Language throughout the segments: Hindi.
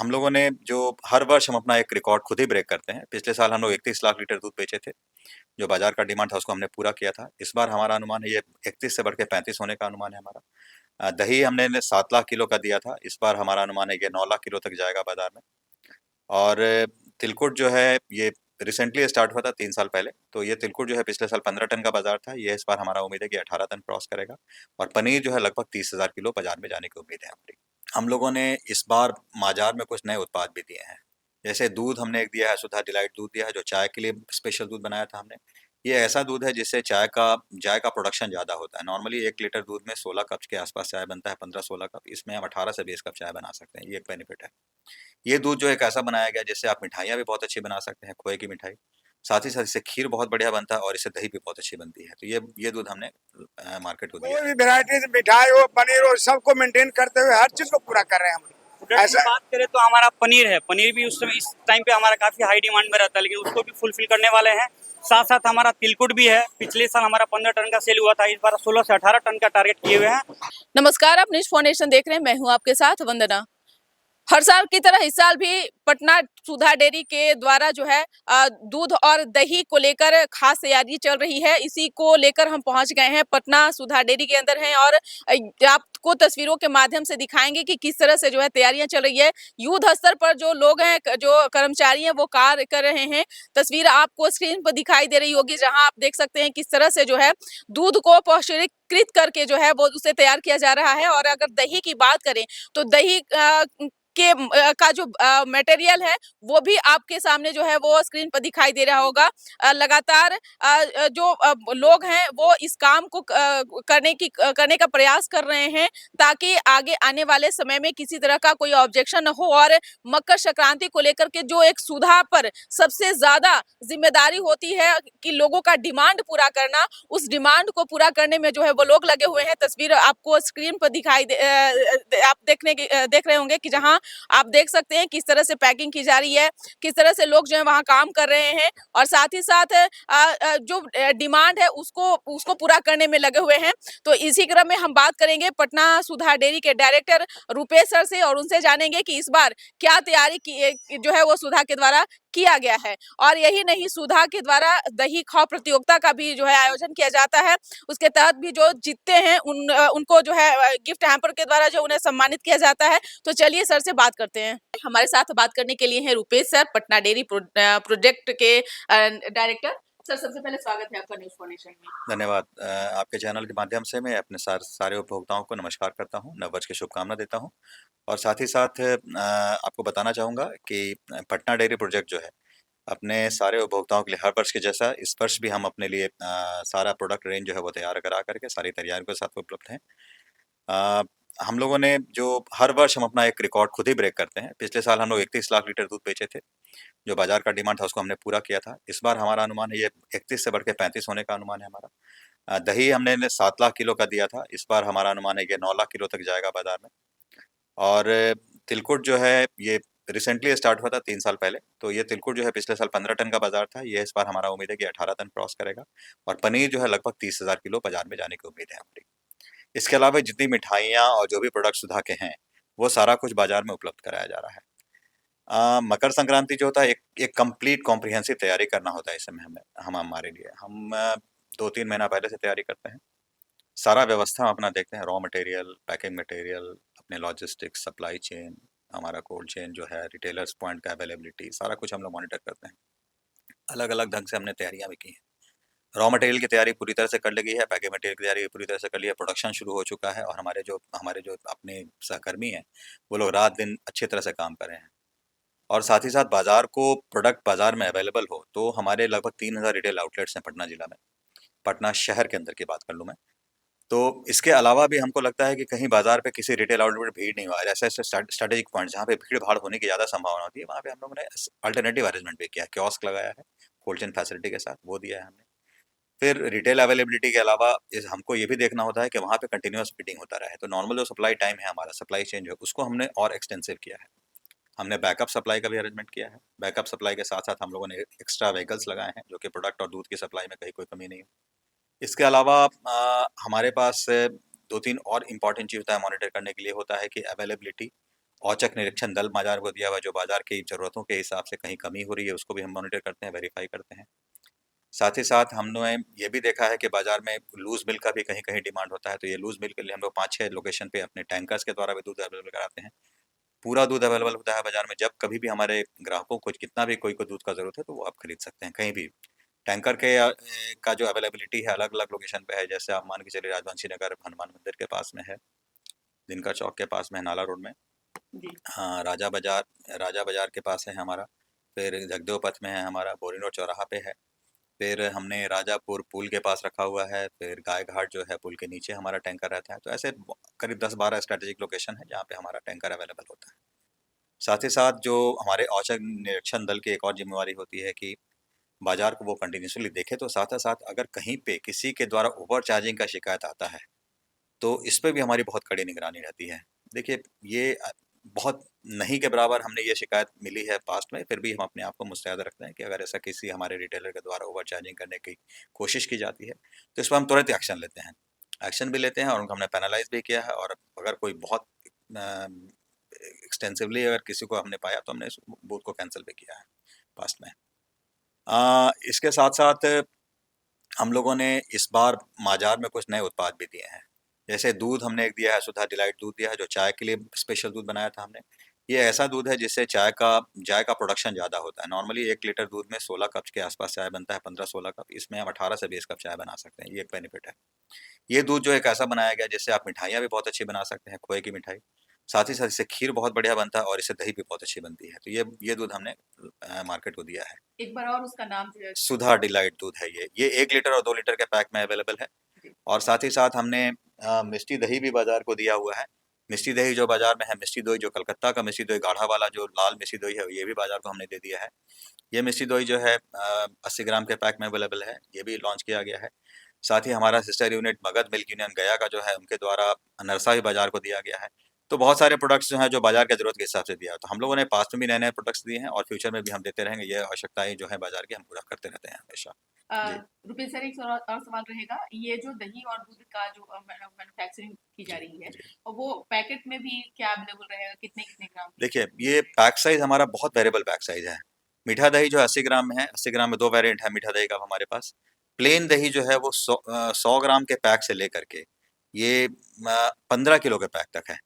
हम लोगों ने जो हर वर्ष हम अपना एक रिकॉर्ड खुद ही ब्रेक करते हैं। पिछले साल हम लोग 31 लाख लीटर दूध बेचे थे। जो बाजार का डिमांड था उसको हमने पूरा किया था। इस बार हमारा अनुमान है ये 31 से बढ़ के 35 होने का अनुमान है हमारा। दही हमने 7 लाख किलो का दिया था। इस बार हमारा अनुमान है ये 9 लाख किलो तक जाएगा बाजार में। और तिलकुट जो है ये रिसेंटली स्टार्ट हुआ था 3 साल पहले। तो ये तिलकुट जो है पिछले साल 15 टन का बाजार था। ये इस बार हमारा उम्मीद है कि 18 टन क्रॉस करेगा। और पनीर जो है लगभग 30,000 किलो बाजार में जाने की उम्मीद है हमारी। हम लोगों ने इस बार बाजार में कुछ नए उत्पाद भी दिए हैं। जैसे दूध हमने एक दिया है, सुधा डिलाइट दूध दिया है, जो चाय के लिए स्पेशल दूध बनाया था हमने। ये ऐसा दूध है जिससे चाय का प्रोडक्शन ज़्यादा होता है। नॉर्मली 1 लीटर दूध में 16 कप के आसपास चाय बनता है, 15-16 कप। इसमें हम 18 से 20 कप चाय बना सकते हैं, ये एक बेनिफिट है। ये दूध जो एक ऐसा बनाया गया जिससे आप मिठाइयाँ भी बहुत अच्छी बना सकते हैं, खोए की मिठाई। साथ ही साथ इससे खीर बहुत बढ़िया बनता है और इससे दही भी बहुत अच्छी बनती है। तो ये दूध हमने मार्केट को दिया कोई है। भी वेराइटीज मिठाई हो, पनीर हो, सबको मेंटेन करते हुए हर चीज को पूरा कर रहे हैं हम। ऐसा बात करें तो हमारा पनीर है, पनीर भी उस समय इस टाइम पे हमारा काफी हाई डिमांड में रहता है, लेकिन उसको भी फुलफिल करने वाले हैं। साथ साथ हमारा तिलकुट भी है। पिछले साल हमारा 15 टन का सेल हुआ था, इस बार 16 से 18 टन का टारगेट किए हुए हैं। नमस्कार, आप न्यूज फाउंडेशन देख रहे हैं। मैं हूं आपके साथ वंदना। हर साल की तरह इस साल भी पटना सुधा डेयरी के द्वारा जो है दूध और दही को लेकर खास तैयारी चल रही है। इसी को लेकर हम पहुंच गए हैं, पटना सुधा डेयरी के अंदर हैं और आपको तस्वीरों के माध्यम से दिखाएंगे कि किस तरह से जो है तैयारियां चल रही है। युद्ध स्तर पर जो लोग हैं, जो कर्मचारी हैं, वो कार्य कर रहे हैं। तस्वीर आपको स्क्रीन पर दिखाई दे रही होगी, जहां आप देख सकते हैं किस तरह से जो है दूध को पौष्टिकीकृत करके जो है वो उसे तैयार किया जा रहा है। और अगर दही की बात करें तो दही का जो मटेरियल है वो भी आपके सामने जो है वो स्क्रीन पर दिखाई दे रहा होगा। लगातार जो लोग हैं वो इस काम को करने का प्रयास कर रहे हैं, ताकि आगे आने वाले समय में किसी तरह का कोई ऑब्जेक्शन न हो। और मकर संक्रांति को लेकर के जो एक सुधा पर सबसे ज्यादा जिम्मेदारी होती है कि लोगों का डिमांड पूरा करना, उस डिमांड को पूरा करने में जो है वो लोग लगे हुए हैं। तस्वीर आपको स्क्रीन पर आप देख रहे होंगे कि जहां आप देख सकते हैं किस तरह से पैकिंग की जा रही है, किस तरह से लोग जो है वहां काम कर रहे हैं और साथ ही साथ जो डिमांड है उसको उसको पूरा करने में लगे हुए हैं। तो इसी क्रम में हम बात करेंगे पटना सुधा डेयरी के डायरेक्टर रुपेश सर से और उनसे जानेंगे कि इस बार क्या तैयारी की जो है वो सुधा के द्वारा किया गया है। और यही नहीं, सुधा के द्वारा दही खाओ प्रतियोगिता का भी जो है आयोजन किया जाता है। उसके तहत भी जो जीतते हैं उनको जो है गिफ्ट हैम्पर के द्वारा जो उन्हें सम्मानित किया जाता है। तो चलिए सर से बात करते हैं। हमारे साथ बात करने के लिए हैं Rupesh sir, Patna dairy project के डायरेक्टर। सर, सबसे पहले स्वागत है आपका न्यूज फाउंडेशन में। धन्यवाद। आपके चैनल के माध्यम से मैं अपने सारे उपभोक्ताओं को नमस्कार करता हूँ, नववर्ष की शुभकामना देता हूँ। और साथ ही साथ आपको बताना चाहूँगा कि पटना डेयरी प्रोजेक्ट जो है अपने सारे उपभोक्ताओं के लिए हर वर्ष के जैसा इस वर्ष भी हम अपने लिए सारा प्रोडक्ट रेंज जो है वो तैयार करा करके सारी तैयारियों के साथ उपलब्ध हैं। हम लोगों ने जो हर वर्ष हम अपना एक रिकॉर्ड खुद ही ब्रेक करते हैं। पिछले साल हम लोग 31 लाख लीटर दूध बेचे थे। जो बाजार का डिमांड था उसको हमने पूरा किया था। इस बार हमारा अनुमान है ये 31 से बढ़ के 35 होने का अनुमान है हमारा। दही हमने 7 लाख किलो का दिया था। इस बार हमारा अनुमान है ये 9 लाख किलो तक जाएगा बाजार में। और तिलकुट जो है ये रिसेंटली स्टार्ट हुआ था 3 साल पहले। तो ये तिलकुट जो है पिछले साल 15 टन का बाजार था। ये इस बार हमारा उम्मीद है कि 18 टन क्रॉस करेगा। और पनीर जो है लगभग 30,000 किलो बाजार में जाने की उम्मीद है हमारी। इसके अलावा जितनी मिठाइयाँ और जो भी प्रोडक्ट सुधा के हैं वो सारा कुछ बाजार में उपलब्ध कराया जा रहा है। मकर संक्रांति जो होता है एक कंप्लीट कॉम्प्रिहेंसिव तैयारी करना होता है। इस समय हम हमारे लिए हम 2-3 महीना पहले से तैयारी करते हैं। सारा व्यवस्था हम अपना देखते हैं, रॉ मटेरियल, पैकिंग मटेरियल, अपने लॉजिस्टिक्स, सप्लाई चेन, हमारा कोल्ड चेन जो है, रिटेलर्स पॉइंट का अवेलेबिलिटी, सारा कुछ हम लोग मॉनिटर करते हैं। अलग अलग ढंग से हमने तैयारियां भी की हैं। रॉ मटेरियल की तैयारी पूरी तरह से कर ली गई है, पैकिंग मटेरियल की तैयारी पूरी तरह से कर ली है, प्रोडक्शन शुरू हो चुका है। और हमारे जो अपने सहकर्मी हैं वो लोग रात दिन अच्छी तरह से काम कर रहे हैं। और साथ ही साथ प्रोडक्ट बाजार में अवेलेबल हो तो हमारे लगभग 3,000 रिटेल आउटलेट्स हैं पटना जिला में। पटना शहर के अंदर की बात कर लूँ मैं, तो इसके अलावा भी हमको लगता है कि कहीं बाजार पे किसी रिटेल आउटलेट में भीड़ नहीं हुआ है। ऐसे ऐसे स्ट्रेटेजिक पॉइंट जहाँ पे भीड़ भाड़ होने की ज़्यादा संभावना होती है, वहाँ पे हम लोगों ने अल्टरनेटिव अरेंजमेंट भी किया है। कियोस्क लगाया है कोल्ड चेन फैसिलिटी के साथ, वो दिया है हमने। फिर रिटेल अवेलेबिलिटी के अलावा हमको ये भी देखना होता है कि वहाँ पे कंटिन्यूअस फीडिंग होता रहे। तो नॉर्मल जो सप्लाई टाइम है, हमारा सप्लाई चेन जो है, उसको हमने और एक्सटेंसिव किया है। हमने बैकअप सप्लाई का भी अरेंजमेंट किया है। बैकअप सप्लाई के साथ साथ हम लोगों ने एक्स्ट्रा व्हीकल्स लगाए हैं जो कि प्रोडक्ट और दूध की सप्लाई में कहीं कोई कमी नहीं हो। इसके अलावा हमारे पास 2-3 और इम्पॉर्टेंट चीज़ होता है मॉनिटर करने के लिए, होता है कि अवेलेबिलिटी औचक निरीक्षण दल बाजार को दिया हुआ है, जो बाजार की ज़रूरतों के हिसाब से कहीं कमी हो रही है उसको भी हम मॉनिटर करते हैं, वेरीफाई करते हैं। साथ ही साथ हमने ये भी देखा है कि बाजार में लूज़ मिल्क का भी कहीं-कहीं डिमांड होता है, तो ये लूज़ मिल्क के लिए हम लोग 5-6 लोकेशन पे अपने टैंकर्स के द्वारा भी दूध अवेलेबल कराते हैं। पूरा दूध अवेलेबल होता है बाजार में, जब कभी भी हमारे ग्राहकों को कितना भी कोई को दूध का ज़रूरत है तो वो आप खरीद सकते हैं कहीं भी। टैंकर के का जो अवेलेबिलिटी है अलग-अलग लोकेशन पे है, जैसे आप मान के चलिए राजवंशी नगर हनुमान मंदिर के पास में है, दिनकर चौक के पास में है, नाला रोड में। जी। हाँ, राजा बाज़ार के पास है हमारा, फिर जगदेव पथ में है हमारा, बोरी रोड चौराहा पे है। फिर हमने राजापुर पुल के पास रखा हुआ है, फिर गाय घाट जो है पुल के नीचे हमारा टैंकर रहता है। तो ऐसे करीब 10-12 स्ट्रैटेजिक लोकेशन है जहाँ पे हमारा टैंकर अवेलेबल होता है। साथ ही साथ जो हमारे औचक निरीक्षण दल की एक और जिम्मेवारी होती है कि बाजार को वो कंटिन्यूसली देखे, तो साथ ही साथ अगर कहीं पे किसी के द्वारा ओवर चार्जिंग का शिकायत आता है तो इस पे भी हमारी बहुत कड़ी निगरानी रहती है। देखिए, ये बहुत नहीं के बराबर हमने ये शिकायत मिली है पास्ट में, फिर भी हम अपने आप को मुस्तैद रखते हैं कि अगर ऐसा किसी हमारे रिटेलर के द्वारा ओवर चार्जिंग करने की कोशिश की जाती है, तो इस पर हम तुरंत एक्शन लेते हैं। एक्शन भी लेते हैं और उनको हमने पेनलाइज़ भी किया है, और अगर कोई बहुत एक्सटेंसिवली अगर किसी को हमने पाया तो हमने इस बूथ को कैंसल भी किया है पास्ट में। इसके साथ-साथ हम लोगों ने इस बार बाज़ार में कुछ नए उत्पाद भी दिए हैं। जैसे दूध हमने एक दिया है, सुधा डिलाइट दूध दिया है, जो चाय के लिए स्पेशल दूध बनाया था हमने। ये ऐसा दूध है जिससे चाय का प्रोडक्शन ज़्यादा होता है। नॉर्मली 1 लीटर दूध में 16 कप के आसपास चाय बनता है, 15-16 कप। इसमें हम 18 से 20 कप चाय बना सकते हैं, ये एक बेनिफिट है। ये दूध जो एक ऐसा बनाया गया जिससे आप मिठाइयाँ भी बहुत अच्छी बना सकते हैं, खोए की मिठाई। साथ ही साथ इससे खीर बहुत बढ़िया बनता है और इससे दही भी बहुत अच्छी बनती है। तो ये दूध हमने मार्केट को दिया है। एक बार और उसका नाम जो है। सुधा डिलाइट दूध है ये। ये 1 लीटर और 2 लीटर के पैक में अवेलेबल है। और साथ ही साथ हमने मिष्टी दही भी बाज़ार को दिया हुआ है। मिष्टी दही जो बाज़ार में है, मिष्टी दोई जो कलकत्ता का मिष्टी दोई गाढ़ा वाला जो लाल मिष्टी दोई है, ये भी बाज़ार को हमने दे दिया है। ये मिष्टी दोई जो है 80 ग्राम के पैक में अवेलेबल है, ये भी लॉन्च किया गया है। साथ ही हमारा sister unit Magadh milk union गया का जो है, उनके द्वारा अनरसा भी बाज़ार को दिया गया है। तो बहुत सारे प्रोडक्ट्स जो हैं जो बाज़ार की ज़रूरत के हिसाब से दिया है। तो हम लोगों ने पास्ट में भी नए-नए प्रोडक्ट्स दिए हैं और फ्यूचर में भी हम देते रहेंगे। ये आवश्यकताएँ जो हैं बाज़ार की हम पूरा करते रहते हैं हमेशा। जी। रुपेश सर, एक और सवाल रहेगा, ये जो दही और दूध का जो मैन्युफैक्चरिंग की जा रही है, और वो पैकेट में भी क्या अवेलेबल रहेगा, कितने ग्राम? देखिए, ये पैक साइज़ हमारा बहुत वेरिएबल पैक साइज़ है। मीठा दही जो 80 ग्राम में है, 80 ग्राम में 2 वेरिएंट है मीठा दही का हमारे पास। प्लेन दही जो है वो 100 ग्राम के पैक से लेकर के ये 15 किलो के पैक तक है।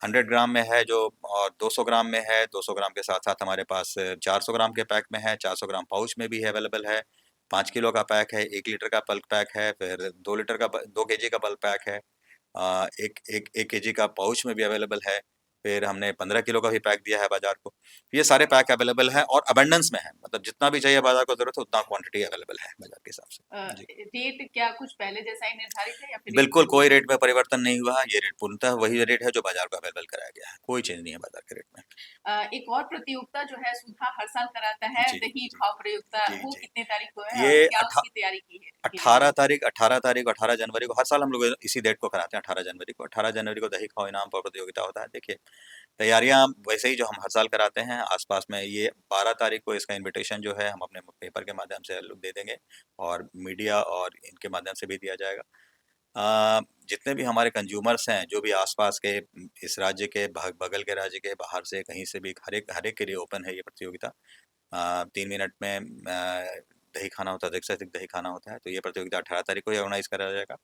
100 ग्राम में है जो, और 200 ग्राम में है। 200 ग्राम के साथ-साथ हमारे पास 400 ग्राम के पैक में है, 400 ग्राम पाउच में भी है अवेलेबल है। 5 किलो का पैक है, 1 लीटर का बल्क पैक है, फिर 2 केजी का बल्क पैक है। 1 केजी का पाउच में भी अवेलेबल है। फिर हमने 15 किलो का भी पैक दिया है बाज़ार को। ये सारे पैक अवेलेबल हैं और अबंडेंस में है, मतलब जितना भी चाहिए बाज़ार को ज़रूरत है उतना क्वांटिटी अवेलेबल है बाज़ार के हिसाब से। जी। रेट क्या कुछ पहले जैसा ही निर्धारित है या फिर? बिल्कुल कोई रेट में परिवर्तन नहीं हुआ है। ये रेट पूर्णतः वही रेट है जो बाज़ार को अवेलेबल कराया गया है। कोई चेंज नहीं है बाज़ार के रेट में। एक और प्रतियोगिता जो है सुधा हर साल कराता है, जी, दही जी। भाव प्रतियोगिता, जी, वो जी। कितने तारीख को है ये और क्या अट्ठा उसकी तैयारी की है? 18 तारीख 18 जनवरी को, हर साल हम लोग इसी डेट को कराते हैं 18 जनवरी को। 18 जनवरी को दही खाओ इनाम पर प्रतियोगिता होता है। देखिए, तैयारियाँ वैसे ही जो हम हर साल कराते हैं आस-पास में, ये 12 तारीख को इसका इन्विटेशन जो है हम अपने पेपर के माध्यम से लोग दे देंगे और मीडिया और इनके माध्यम से भी दिया जाएगा। जितने भी हमारे कंज्यूमर्स हैं, जो भी आस-पास के इस राज्य के बगल के राज्य के, बाहर से कहीं से भी, हर एक के लिए ओपन है ये प्रतियोगिता। 3 मिनट में दही खाना होता है, अधिक से अधिक दही खाना होता है। तो ये प्रतियोगिता 18 तारीख को ही ऑर्गेनाइज़ करा जाएगा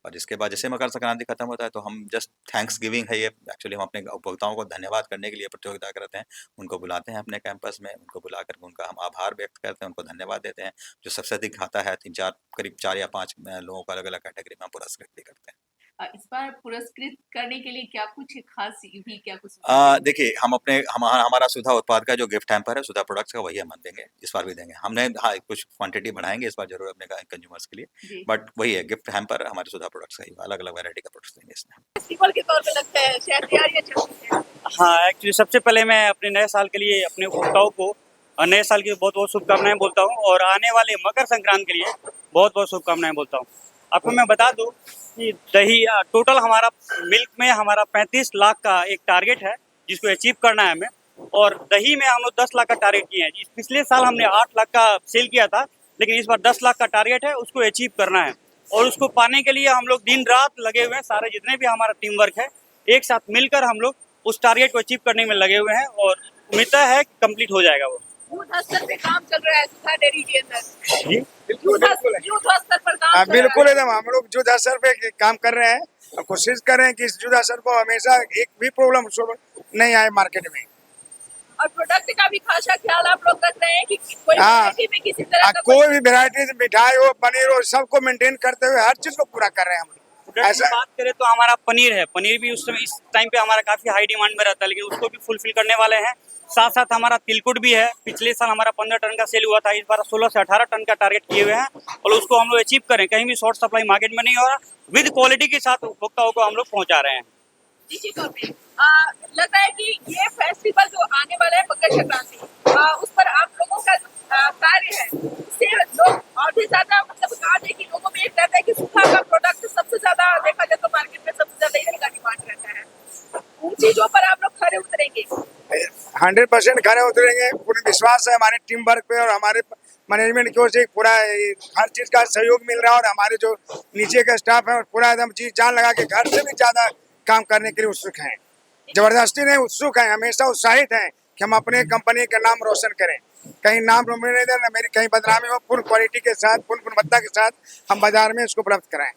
और इसके बाद जैसे मकर संक्रांति खत्म होता है तो हम जस्ट थैंक्स गिविंग है ये, एक्चुअली हम अपने उपभोक्ताओं को धन्यवाद करने के लिए प्रतियोगिता करते हैं। उनको बुलाते हैं अपने कैंपस में, उनको बुला कर के उनका हम आभार व्यक्त करते हैं, उनको धन्यवाद देते हैं। जो सबसे अधिक खाता है 3-4 करीब 4 या 5 लोगों को अलग-अलग कैटेगरी में हम पुरस्कृत भी करते हैं। इस बार पुरस्कृत करने के लिए क्या कुछ खास भी क्या कुछ? देखिए, हमारा सुधा उत्पाद का जो गिफ्ट हैम्पर है, सुधा प्रोडक्ट्स का, वही हम देंगे, इस बार भी देंगे। हमने कुछ क्वांटिटी बढ़ाएँगे इस बार ज़रूर अपने कंज्यूमर्स के लिए, बट वही है, गिफ्ट हैम्पर हमारे सुधा प्रोडक्ट्स का ही, अलग-अलग वैरायटी का प्रोडक्ट्स देंगे इसमें हम। फेस्टिवल के तौर पे लगता है शायद तैयारियां चल रही हैं। हाँ, एक्चुअली सबसे पहले मैं अपने नए साल के लिए अपने उपभोक्ताओं को नए साल की बहुत-बहुत शुभकामनाएँ बोलता हूँ और आने वाले मकर संक्रांति के लिए बहुत-बहुत शुभकामनाएँ बोलता हूँ। आपको मैं बता दूँ कि दही टोटल हमारा मिल्क में हमारा 35 लाख का एक टारगेट है, जिसको अचीव करना है हमें, और दही में हम लोग 10 लाख का टारगेट किए हैं। पिछले साल हमने 8 लाख का सेल किया था, लेकिन इस बार 10 लाख का टारगेट है, उसको अचीव करना है और उसको पाने के लिए हम लोग दिन रात लगे हुए हैं। सारे जितने भी हमारा टीम वर्क है, एक साथ मिलकर हम लोग उस टारगेट को अचीव करने में लगे हुए हैं और उम्मीद है कि कंप्लीट हो जाएगा वो। युद्ध स्तर पे काम चल रहा है सुधा डेयरी के अंदर। जी युद्ध स्तर पर काम हाँ चल रहा बिल्कुल है। एकदम हम लोग युद्ध असर पे काम कर रहे हैं और कोशिश कर रहे हैं कि इस युद्ध असर को हमेशा एक भी प्रॉब्लम नहीं आए मार्केट में। और प्रोडक्ट का भी खासा ख्याल आप लोग रख रहे हैं कि कोई हाँ। वैरायटी में किसी तरह का कोई भी वेरायटी मिठाई हो पनीर हो सबको मेंटेन करते हुए हर चीज को पूरा कर रहे हैं हम लोग। प्रोडक्ट की ऐसा बात करें तो हमारा पनीर है, पनीर भी उस समय इस टाइम पे हमारा काफी हाई डिमांड में रहता है, लेकिन उसको भी फुलफिल करने वाले हैं। साथ साथ हमारा तिलकुट भी है, पिछले साल हमारा 15 टन का सेल हुआ था, इस बार 16 से 18 टन का टारगेट किए हुए हैं और उसको हम लोग अचीव करें। कहीं भी शॉर्ट सप्लाई मार्केट में नहीं हो रहा, विद क्वालिटी के साथ उपभोक्ताओं को हम लोग पहुंचा रहे हैं। निश्चित तौर पे लग रहा है कि ये फेस्टिवल जो आने वाला है मकर संक्रांति, उस पर आप लोगों का जो कार्य है उससे लोग और भी ज्यादा मतलब कहा जाए कि लोगों में एक रहता है कि सूखा का प्रोडक्ट सबसे ज्यादा देखा जाए तो मार्केट में सबसे ज्यादा इसी का डिमांड रहता है। उन चीजों पर आप लोग खरे उतरेंगे? 100% खड़े उतरेंगे। पूरी विश्वास है हमारे टीम वर्क पे और हमारे मैनेजमेंट की ओर से पूरा हर चीज का सहयोग मिल रहा है और हमारे जो नीचे का स्टाफ है पूरा एकदम जी जान लगा के घर से भी ज्यादा काम करने के लिए उत्सुक हैं। जबरदस्ती नहीं, उत्सुक हैं, हमेशा उत्साहित हैं कि हम अपने कंपनी का नाम रोशन करें। कहीं नाम मेरी कहीं बदनामी हो, पूर्ण क्वालिटी के साथ पूर्ण गुणवत्ता के साथ हम बाजार में इसको उपलब्ध कराएं।